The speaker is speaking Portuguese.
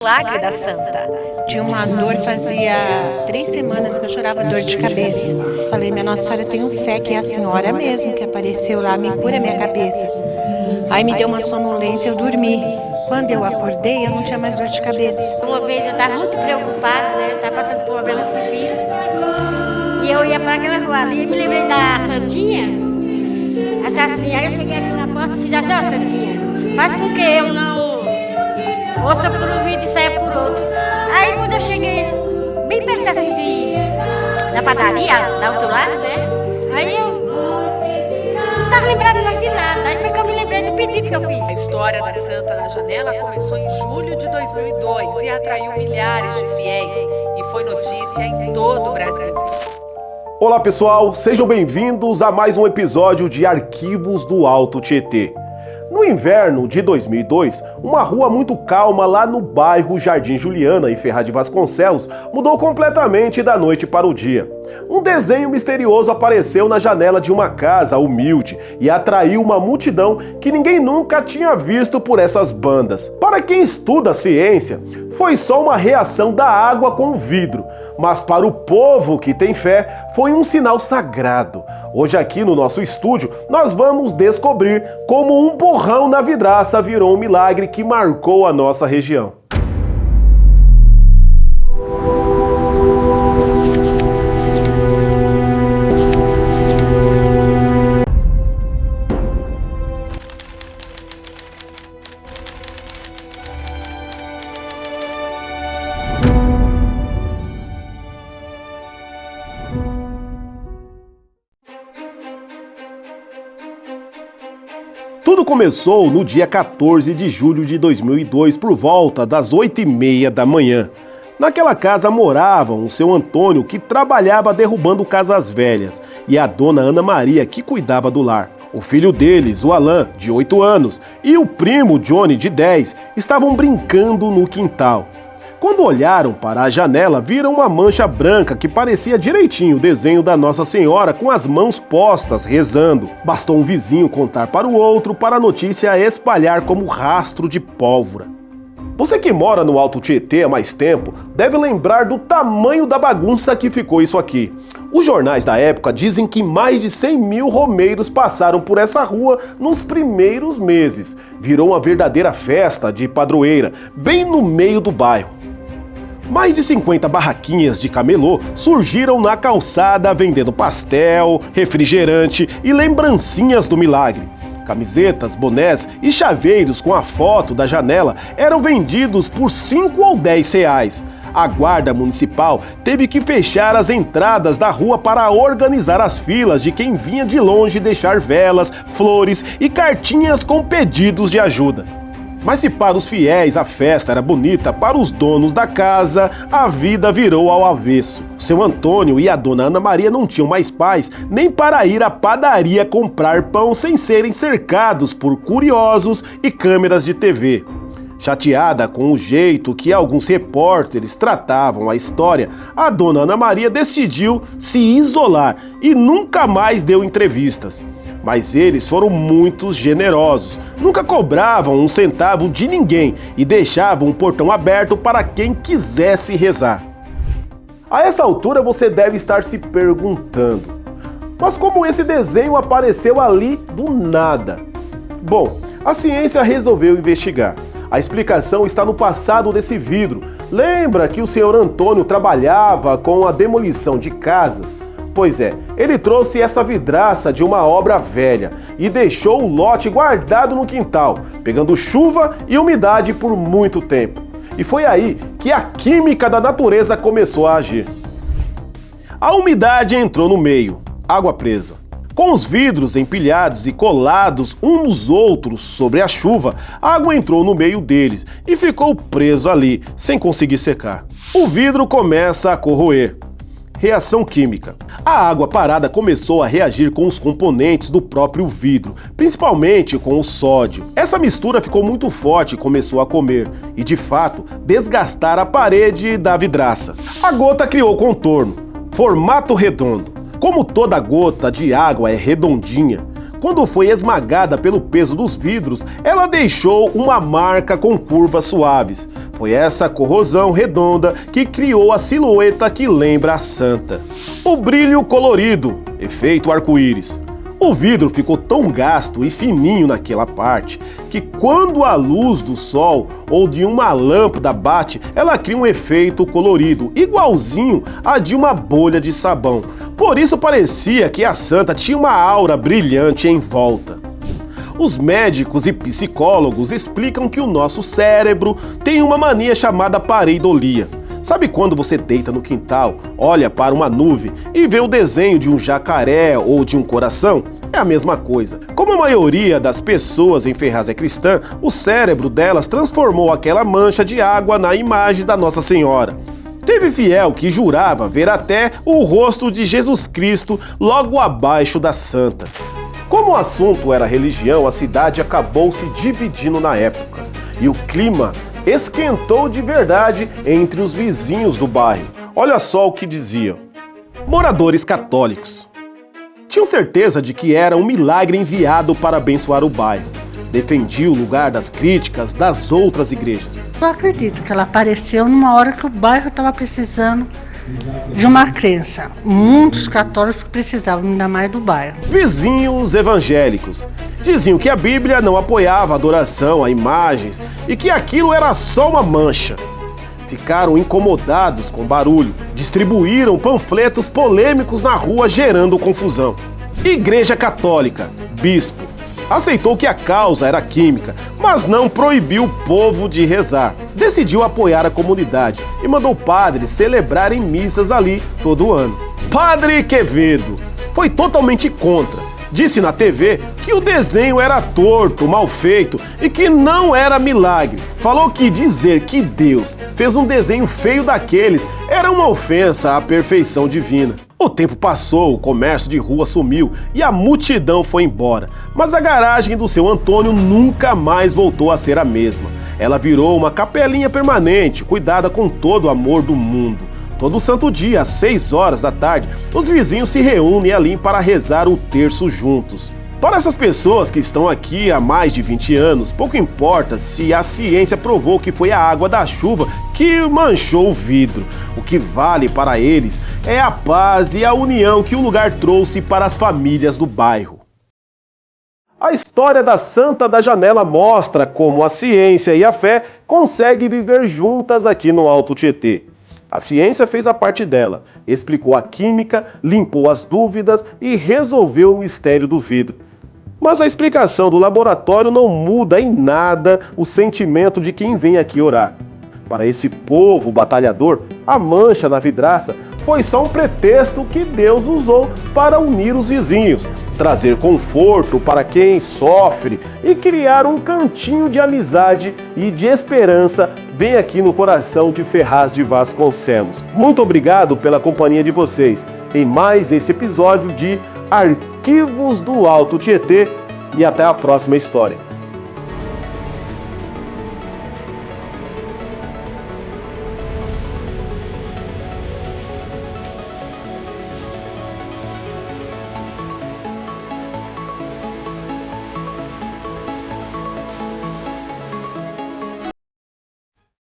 Milagre da Santa. Tinha uma dor, fazia 3 semanas que eu chorava dor de cabeça. Falei, minha Nossa Senhora, eu tenho fé que é a senhora mesmo que apareceu lá, me cura minha cabeça. Aí me deu uma sonolência, eu dormi. Quando eu acordei, eu não tinha mais dor de cabeça. Uma vez eu estava muito preocupada, né? Estava passando por um problema muito difícil. E eu ia para aquela rua ali e me lembrei da Santinha. Assim, aí eu cheguei aqui na porta e fiz assim, ó, Santinha, faz com que eu não ouça por um vídeo e saia por outro. Aí quando eu cheguei bem perto assim da padaria, da outro lado, né? Aí eu não estava lembrando mais de nada. Aí foi que eu me lembrei do pedido que eu fiz. A história da Santa da Janela começou em julho de 2002 e atraiu milhares de fiéis e foi notícia em todo o Brasil. Olá pessoal, sejam bem-vindos a mais um episódio de Arquivos do Alto Tietê. No inverno de 2002, uma rua muito calma lá no bairro Jardim Juliana, em Ferraz de Vasconcelos, mudou completamente da noite para o dia. Um desenho misterioso apareceu na janela de uma casa humilde e atraiu uma multidão que ninguém nunca tinha visto por essas bandas. Para quem estuda ciência, foi só uma reação da água com o vidro, mas para o povo que tem fé, foi um sinal sagrado. Hoje aqui no nosso estúdio, nós vamos descobrir como um borrão na vidraça virou um milagre que marcou a nossa região. Tudo começou no dia 14 de julho de 2002, por volta das 8h30 da manhã. Naquela casa moravam o seu Antônio, que trabalhava derrubando casas velhas, e a dona Ana Maria, que cuidava do lar. O filho deles, o Alan, de 8 anos, e o primo Johnny, de 10, estavam brincando no quintal. Quando olharam para a janela, viram uma mancha branca que parecia direitinho o desenho da Nossa Senhora com as mãos postas, rezando. Bastou um vizinho contar para o outro para a notícia espalhar como rastro de pólvora. Você que mora no Alto Tietê há mais tempo deve lembrar do tamanho da bagunça que ficou isso aqui. Os jornais da época dizem que mais de 100 mil romeiros passaram por essa rua nos primeiros meses. Virou uma verdadeira festa de padroeira, bem no meio do bairro. Mais de 50 barraquinhas de camelô surgiram na calçada vendendo pastel, refrigerante e lembrancinhas do milagre. Camisetas, bonés e chaveiros com a foto da janela eram vendidos por 5 ou 10 reais. A guarda municipal teve que fechar as entradas da rua para organizar as filas de quem vinha de longe deixar velas, flores e cartinhas com pedidos de ajuda. Mas se para os fiéis a festa era bonita, para os donos da casa a vida virou ao avesso. Seu Antônio e a dona Ana Maria não tinham mais paz nem para ir à padaria comprar pão sem serem cercados por curiosos e câmeras de TV. Chateada com o jeito que alguns repórteres tratavam a história, a dona Ana Maria decidiu se isolar e nunca mais deu entrevistas. Mas eles foram muito generosos, nunca cobravam um centavo de ninguém e deixavam o portão aberto para quem quisesse rezar. A essa altura você deve estar se perguntando, mas como esse desenho apareceu ali do nada? Bom, a ciência resolveu investigar. A explicação está no passado desse vidro. Lembra que o senhor Antônio trabalhava com a demolição de casas? Pois é, ele trouxe essa vidraça de uma obra velha e deixou o lote guardado no quintal, pegando chuva e umidade por muito tempo. E foi aí que a química da natureza começou a agir. A umidade entrou no meio, água presa. Com os vidros empilhados e colados uns nos outros sobre a chuva, a água entrou no meio deles e ficou preso ali, sem conseguir secar. O vidro começa a corroer. Reação química. A água parada começou a reagir com os componentes do próprio vidro, principalmente com o sódio. Essa mistura ficou muito forte e começou a comer, e de fato, desgastar a parede da vidraça. A gota criou contorno, formato redondo. Como toda gota de água é redondinha, Quando foi esmagada pelo peso dos vidros, ela deixou uma marca com curvas suaves. Foi essa corrosão redonda que criou a silhueta que lembra a santa. O brilho colorido, efeito arco-íris. O vidro ficou tão gasto e fininho naquela parte que quando a luz do sol ou de uma lâmpada bate, ela cria um efeito colorido, igualzinho a de uma bolha de sabão. Por isso parecia que a santa tinha uma aura brilhante em volta. Os médicos e psicólogos explicam que o nosso cérebro tem uma mania chamada pareidolia. Sabe quando você deita no quintal, olha para uma nuvem e vê o desenho de um jacaré ou de um coração? É a mesma coisa. Como a maioria das pessoas em Ferraz é cristã, o cérebro delas transformou aquela mancha de água na imagem da Nossa Senhora. Teve fiel que jurava ver até o rosto de Jesus Cristo logo abaixo da santa. Como o assunto era religião, a cidade acabou se dividindo na época. E o clima esquentou de verdade entre os vizinhos do bairro. Olha só o que diziam. Moradores católicos tinham certeza de que era um milagre enviado para abençoar o bairro. Defendia o lugar das críticas das outras igrejas. Eu acredito que ela apareceu numa hora que o bairro estava precisando de uma crença. Muitos católicos precisavam ainda mais do bairro. Vizinhos evangélicos diziam que a Bíblia não apoiava a adoração a imagens e que aquilo era só uma mancha. Ficaram incomodados com o barulho, distribuíram panfletos polêmicos na rua gerando confusão. Igreja Católica, bispo, aceitou que a causa era química, mas não proibiu o povo de rezar. Decidiu apoiar a comunidade e mandou padres celebrarem missas ali todo ano. Padre Quevedo foi totalmente contra. Disse na TV que o desenho era torto, mal feito e que não era milagre. Falou que dizer que Deus fez um desenho feio daqueles era uma ofensa à perfeição divina. O tempo passou, o comércio de rua sumiu e a multidão foi embora. Mas a garagem do seu Antônio nunca mais voltou a ser a mesma. Ela virou uma capelinha permanente, cuidada com todo o amor do mundo. Todo santo dia, às 6 horas da tarde, os vizinhos se reúnem ali para rezar o terço juntos. Para essas pessoas que estão aqui há mais de 20 anos, pouco importa se a ciência provou que foi a água da chuva que manchou o vidro. O que vale para eles é a paz e a união que o lugar trouxe para as famílias do bairro. A história da Santa da Janela mostra como a ciência e a fé conseguem viver juntas aqui no Alto Tietê. A ciência fez a parte dela, explicou a química, limpou as dúvidas e resolveu o mistério do vidro. Mas a explicação do laboratório não muda em nada o sentimento de quem vem aqui orar. Para esse povo batalhador, a mancha na vidraça foi só um pretexto que Deus usou para unir os vizinhos, trazer conforto para quem sofre e criar um cantinho de amizade e de esperança bem aqui no coração de Ferraz de Vasconcelos. Muito obrigado pela companhia de vocês em mais esse episódio de Arquivos do Alto Tietê e até a próxima história.